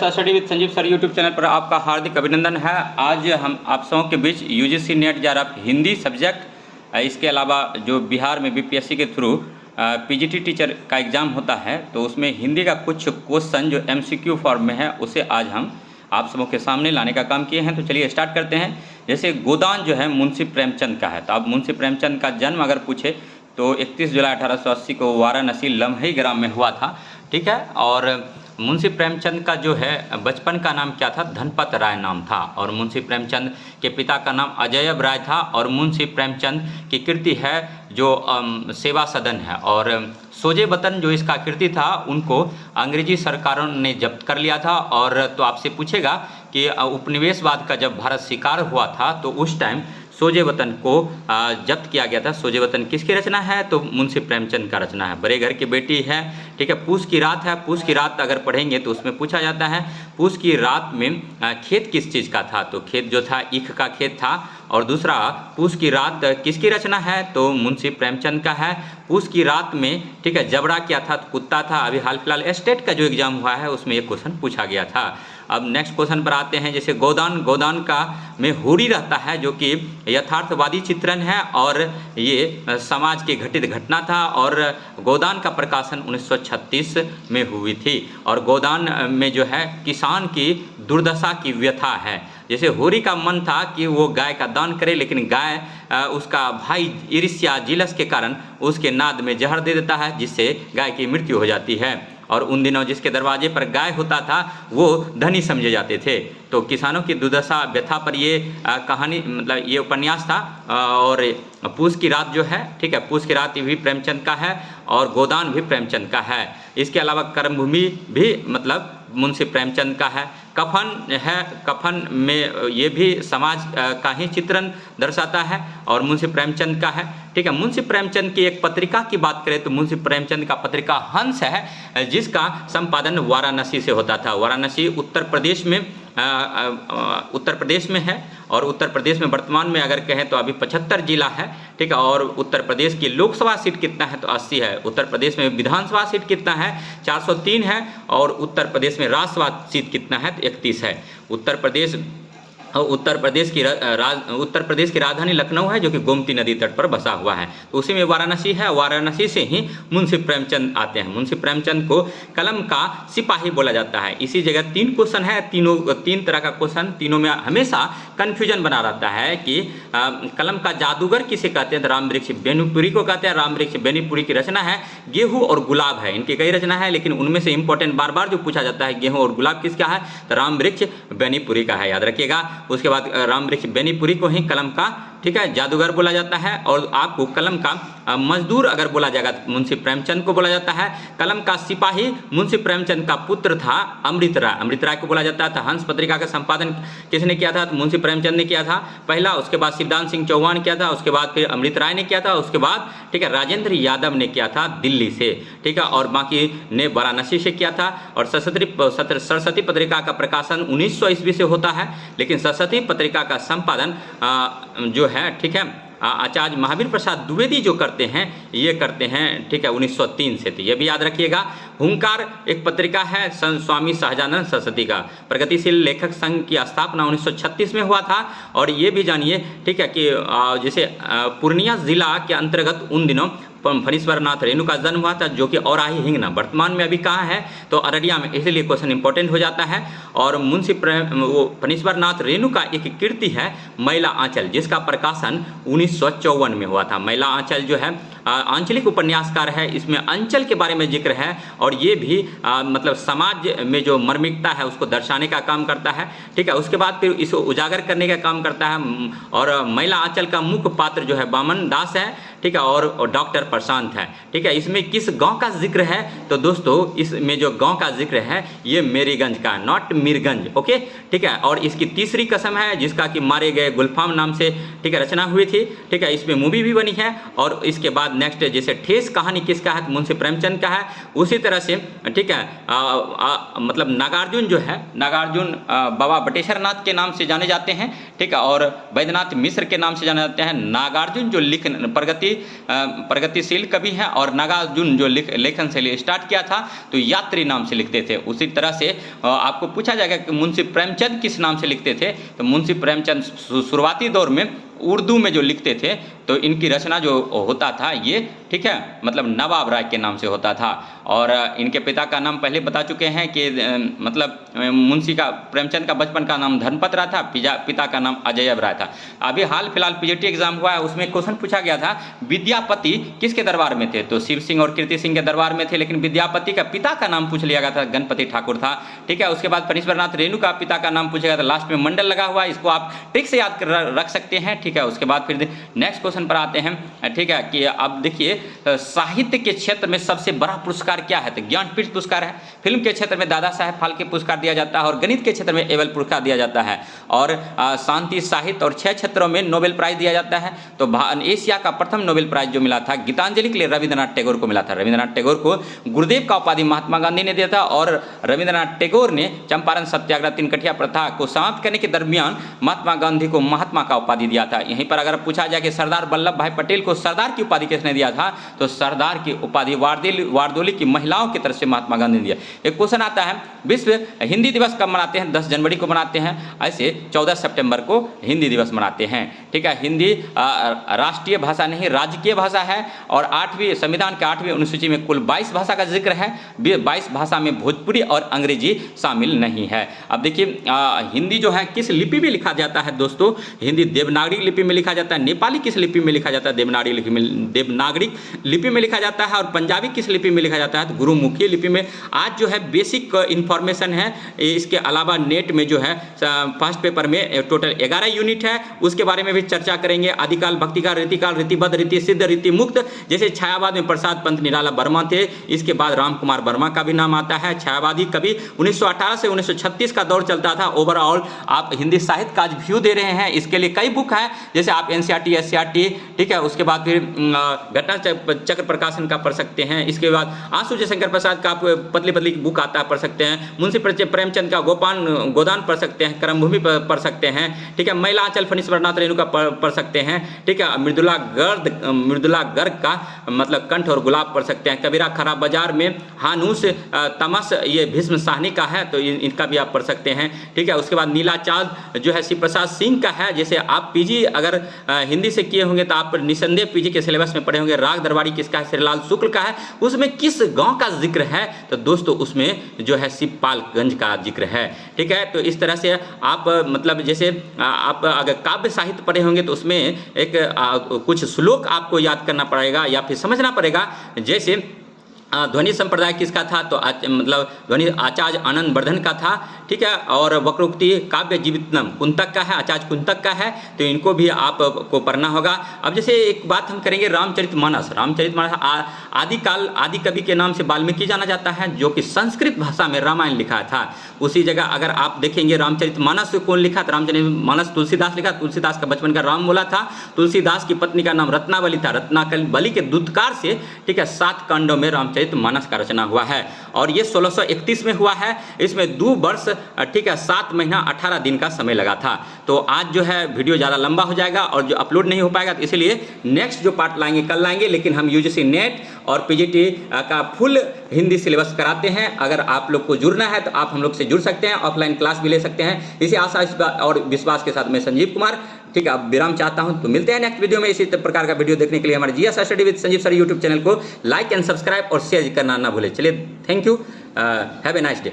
Study with Sanjeev sir YouTube channel पर आपका हार्दिक अभिनंदन है। आज हम आप सबों के बीच UGC NET JRF Hindi subject, इसके अलावा जो बिहार में बीपीएससी के थ्रू पीजीटी टीचर का एग्ज़ाम होता है तो उसमें हिंदी का कुछ क्वेश्चन जो एमसीक्यू फॉर्म में है उसे आज हम आप सबों के सामने लाने का काम किए हैं। तो चलिए स्टार्ट करते हैं। जैसे गोदान जो है मुंशी प्रेमचंद का है, तो अब मुंशी प्रेमचंद का जन्म अगर पूछे तो 31 जुलाई 1880 को वाराणसी लम्हे ग्राम में हुआ था, ठीक है। और मुंशी प्रेमचंद का जो है बचपन का नाम क्या था? धनपत राय नाम था। और मुंशी प्रेमचंद के पिता का नाम अजयब राय था। और मुंशी प्रेमचंद की कृति है जो सेवा सदन है। और सोजे वतन जो इसका कृति था उनको अंग्रेजी सरकारों ने जब्त कर लिया था। और तो आपसे पूछेगा कि उपनिवेशवाद का जब भारत शिकार हुआ था तो उस टाइम सोजे वतन को जब्त किया गया था। सोजे वतन किसकी रचना है? तो मुंशी प्रेमचंद का रचना है। बड़े घर की बेटी है, ठीक है। पूस की रात है। पूस की रात अगर पढ़ेंगे तो उसमें पूछा जाता है पूस की रात में खेत किस चीज़ का था? तो खेत जो था ईख का खेत था। और दूसरा, पूस की रात किसकी रचना है? तो मुंशी प्रेमचंद का है। पूस की रात में, ठीक है, जबड़ा क्या था? तो कुत्ता था। अभी हाल फिलहाल स्टेट का जो एग्जाम हुआ है उसमें एक क्वेश्चन पूछा गया था। अब नेक्स्ट क्वेश्चन पर आते हैं। जैसे गोदान, गोदान का में होरी रहता है जो कि यथार्थवादी चित्रण है और ये समाज की घटित घटना था। और गोदान का प्रकाशन 1936 में हुई थी। और गोदान में जो है किसान की दुर्दशा की व्यथा है। जैसे होरी का मन था कि वो गाय का दान करे, लेकिन गाय उसका भाई ईर्ष्या जिलस के कारण उसके नाद में जहर दे देता है जिससे गाय की मृत्यु हो जाती है। और उन दिनों जिसके दरवाजे पर गाय होता था वो धनी समझे जाते थे। तो किसानों की दुर्दशा व्यथा पर ये कहानी, मतलब ये उपन्यास था। और पूस की रात जो है, ठीक है, पूस की रात भी प्रेमचंद का है और गोदान भी प्रेमचंद का है। इसके अलावा कर्मभूमि भी मतलब मुंशी प्रेमचंद का है। कफन है, कफन में ये भी समाज का ही चित्रण दर्शाता है और मुंशी प्रेमचंद का है, ठीक है। मुंशी प्रेमचंद की एक पत्रिका की बात करें तो मुंशी प्रेमचंद का पत्रिका हंस है जिसका संपादन वाराणसी से होता था। वाराणसी उत्तर प्रदेश में है। और उत्तर प्रदेश में वर्तमान में अगर कहें तो अभी 75 जिला है, ठीक है। और उत्तर प्रदेश की लोकसभा सीट कितना है? तो 80 है। उत्तर प्रदेश में विधानसभा सीट कितना है? 403 है। और उत्तर प्रदेश में राज्यसभा सीट कितना है? तो 31 है। उत्तर प्रदेश की राजधानी लखनऊ है जो कि गोमती नदी तट पर बसा हुआ है। तो उसी में वाराणसी है। वाराणसी से ही मुंशी प्रेमचंद आते हैं। मुंशी प्रेमचंद को कलम का सिपाही बोला जाता है। इसी जगह 3 क्वेश्चन है, तीन तरह का क्वेश्चन, तीनों में हमेशा कन्फ्यूजन बना रहता है कि कलम का जादूगर किसे कहते हैं? तो राम वृक्ष बेनीपुरी को कहते हैं। राम वृक्ष बेनीपुरी की रचना है गेहूँ और गुलाब है। इनकी कई रचना है लेकिन उनमें से इंपॉर्टेंट बार बार जो पूछा जाता है गेहूँ और गुलाब किसका है? तो राम वृक्ष बेनीपुरी का है, याद रखिएगा। उसके बाद राम वृक्ष बेनीपुरी को ही कलम का, ठीक है, जादूगर बोला जाता है। और आपको कलम का मजदूर अगर बोला जाएगा तो मुंशी प्रेमचंद को बोला जाता है। कलम का सिपाही मुंशी प्रेमचंद का पुत्र था अमृत राय, अमृत राय को बोला जाता था। हंस पत्रिका का संपादन किसने किया था? तो मुंशी प्रेमचंद ने किया था पहला। उसके बाद शिवदान सिंह चौहान किया था। उसके बाद फिर अमृत राय ने किया था। उसके बाद, ठीक है, राजेंद्र यादव ने किया था दिल्ली से, ठीक है। और बाकी ने वाराणसी से किया था। और सरस्वती पत्रिका का प्रकाशन 1900 ईस्वी से होता है, लेकिन सरस्वती पत्रिका का संपादन जो है, ठीक है, आचार्य महावीर प्रसाद द्विवेदी जो करते हैं ये करते हैं, ठीक है, 1903 से। तो ये भी याद रखिएगा। हुंकार एक पत्रिका है स्वामी सहजानंद सरस्वती का। प्रगतिशील लेखक संघ की स्थापना 1936 में हुआ था। और ये भी जानिए, ठीक है, कि जैसे पूर्णिया जिला के अंतर्गत उन दिनों फणीश्वर नाथ रेणु का जन्म हुआ था जो कि औराही हिंगना वर्तमान में अभी कहाँ है? तो अररिया में, इसलिए क्वेश्चन इंपॉर्टेंट हो जाता है। और फणीश्वर नाथ रेणु का एक कृति है महिला आंचल जिसका प्रकाशन 1954 में हुआ था। महिला आंचल जो है आंचलिक उपन्यासकार है। इसमें अंचल के बारे में जिक्र है और ये भी मतलब समाज में जो मर्मिकता है उसको दर्शाने का काम करता है, ठीक है। उसके बाद फिर इसको उजागर करने का काम करता है। और महिला आंचल का मुख्य पात्र जो है बामन दास है, ठीक है, और डॉक्टर प्रशांत है, ठीक है। इसमें किस गांव का जिक्र है? तो दोस्तों इसमें जो गांव का जिक्र है ये मेरीगंज का, नॉट मीरगंज, ओके, ठीक है। और इसकी तीसरी कसम है जिसका कि मारे गए गुलफाम नाम से, ठीक है, रचना हुई थी, ठीक है। इसमें मूवी भी बनी है। और इसके बाद नेक्स्ट जैसे ठेस कहानी किसका है, तो मुंशी प्रेमचंद का है। उसी तरह से ठीक है मतलब नागार्जुन जो है, नागार्जुन बाबा बटेश्वर नाथ के नाम से जाने जाते हैं, ठीक है, और वैद्यनाथ मिश्र के नाम से जाने जाते हैं। नागार्जुन जो प्रगतिशील कवि हैं, और नागार्जुन जो लेखन शैली स्टार्ट किया था तो यात्री नाम से लिखते थे। उसी तरह से आपको पूछा जाएगा कि मुंशी प्रेमचंद किस नाम से लिखते थे, तो मुंशी प्रेमचंद शुरुआती दौर में उर्दू में जो लिखते थे तो इनकी रचना जो होता था ये, ठीक है, मतलब नवाब राय के नाम से होता था। और इनके पिता का नाम पहले बता चुके हैं कि मतलब मुंशी का प्रेमचंद का बचपन का नाम धनपत राय था, पिता का नाम अजयब राय था। अभी हाल फिलहाल पीजीटी एग्जाम हुआ है, उसमें क्वेश्चन पूछा गया था विद्यापति किसके दरबार में थे, तो शिव सिंह और कीर्ति सिंह के दरबार में थे, लेकिन विद्यापति का पिता का नाम पूछ लिया गया था, गणपति ठाकुर था, ठीक है। उसके बाद फणीश्वरनाथ रेणु का पिता का नाम पूछा गया था, लास्ट में मंडल लगा हुआ है, इसको आप ट्रिक से याद रख सकते हैं, ठीक है। उसके बाद फिर नेक्स्ट क्वेश्चन पर आते हैं, ठीक है, कि अब देखिए साहित्य के क्षेत्र में सबसे बड़ा पुरस्कार क्या है, तो ज्ञानपीठ पुरस्कार है। फिल्म के क्षेत्र में दादा साहेब फाल्के पुरस्कार दिया जाता है, और गणित के क्षेत्र में एबल पुरस्कार दिया जाता है, और शांति साहित्य और 6 क्षेत्रों में नोबेल प्राइज दिया जाता है। तो एशिया का प्रथम नोबेल प्राइज जो मिला था गीतांजलि के लिए रविंद्रनाथ टैगोर को मिला था। रविंद्रनाथ टैगोर को गुरुदेव का उपाधि महात्मा गांधी ने दिया था, और रविंद्रनाथ टैगोर ने चंपारण सत्याग्रह तीनकठिया प्रथा को समाप्त करने के दरमियान महात्मा गांधी को महात्मा का उपाधि दिया था। यहीं पर अगर पूछा जाए कि सरदार वल्लभ भाई पटेल को सरदार की उपाधि किसने दिया था, तो सरदार की उपाधि वारदोली की महिलाओं की तरफ से महात्मा गांधी ने दिया। एक क्वेश्चन आता है विश्व हिंदी दिवस कब मनाते हैं, 10 जनवरी को मनाते हैं, ऐसे 14 सितंबर को हिंदी दिवस मनाते हैं, ठीक है। हिंदी राष्ट्रीय भाषा नहीं राजकीय भाषा है, और 8वीं संविधान के 8वीं अनुसूची में कुल 22 भाषा का जिक्र है, 22 भाषा में भोजपुरी और अंग्रेजी शामिल नहीं है। अब देखिए हिंदी जो है किस लिपि में लिखा जाता है दोस्तों, हिंदी देवनागरी लिपि में लिखा जाता है। नेपाली किस लिपि में लिखा जाता है, देवनागरी लिपि में लिखा जाता है। और पंजाबी किस लिपि में लिखा जाता है, तो गुरुमुखी लिपि में। आज जो है बेसिक इंफॉर्मेशन है, इसके अलावा नेट में जो है फर्स्ट पेपर में टोटल 11 यूनिट है, उसके बारे में भी चर्चा करेंगे। आदिकाल, भक्तिकाल, रीतिकाल, रीतिबद्ध, रीति सिद्ध, रीति मुक्त, जैसे छायावाद में प्रसाद पंत निराला वर्मा थे, इसके बाद राम कुमार वर्मा का भी नाम आता है। छायावादी कवि 1918 से 1936 का दौर चलता था। ओवरऑल आप हिंदी साहित्य का आज व्यू दे रहे हैं, इसके लिए कई बुक हैं, जैसे आप एनसीईआरटी, एससीईआरटी, ठीक है। उसके बाद फिर घटना चक्र प्रकाशन का पढ़ सकते हैं। इसके बाद आंसू जयशंकर प्रसाद का आप पतली पतली बुक आता है, पढ़ सकते हैं। मुंशी प्रेमचंद का गोदान पढ़ सकते हैं, कर्मभूमि पढ़ सकते हैं, ठीक है। महिला आंचल फणीश्वरनाथ रेणु का पढ़ सकते हैं, ठीक है। मृदुला गर्ग का मतलब कंठ और गुलाब पढ़ सकते हैं। कबीरा खराब बाजार में हानूस तमस, ये भीष्म साहनी का है, तो इनका भी आप पढ़ सकते हैं, ठीक है। उसके बाद नीला चाँद जो है शिव प्रसाद सिंह का है। जैसे आप पीजी अगर हिंदी से किए होंगे तो आप निसंदेह पीजी के सिलेबस में पढ़े होंगे। राग दरबारी किसका है, श्रीलाल शुक्ल का है। उसमें किस गांव का जिक्र है, तो दोस्तों उसमें जो है शिवपालगंज का जिक्र है, ठीक है। तो इस तरह से आप मतलब जैसे आप अगर काव्य साहित्य पढ़े होंगे तो उसमें एक कुछ श्लोक आपको याद करना पड़ेगा या फिर समझना पड़ेगा। जैसे ध्वनि संप्रदाय किसका था, तो मतलब ध्वनि आचार्य आनंद वर्धन का था, ठीक है। और वक्रोक्ति काव्य जीवितम कुंतक का है, आचार्य कुंतक का है, तो इनको भी आपको पढ़ना होगा। अब जैसे एक बात हम करेंगे रामचरितमानस आदिकाल आदि कवि के नाम से वाल्मीकि जाना जाता है, जो कि संस्कृत भाषा में रामायण लिखा था। उसी जगह अगर आप देखेंगे रामचरितमानस को कौन लिखा, तो रामचरितमानस तुलसीदास लिखा। तुलसीदास का बचपन का राम बोला था। तुलसीदास की पत्नी का नाम रत्नावली था। रत्नावली के दूतकार से, ठीक है, 7 कांडों में रामचरितमानस का रचना हुआ है, और ये 1631 में हुआ है। इसमें 2 वर्ष, ठीक है, 7 महीना 18 दिन का समय लगा था। तो आज जो है वीडियो ज़्यादा लंबा हो जाएगा और जो अपलोड नहीं हो पाएगा, तो इसलिए नेक्स्ट जो पार्ट लाएंगे कल लाएंगे। लेकिन हम यूजीसी नेट और पीजीटी का फुल हिंदी सिलेबस कराते हैं। अगर आप लोग को जुड़ना है तो आप हम लोग से जुड़ सकते हैं, ऑफलाइन क्लास भी ले सकते हैं। इसी आशा और विश्वास के साथ मैं संजीव कुमार, ठीक है, अब विराम चाहता हूं। तो मिलते हैं नेक्स्ट वीडियो में। इसी प्रकार का वीडियो देखने के लिए हमारे GS study with Sanjeev sir YouTube channel को लाइक एंड सब्सक्राइब और शेयर करना ना भूलें। चलिए, thank you, have a nice day.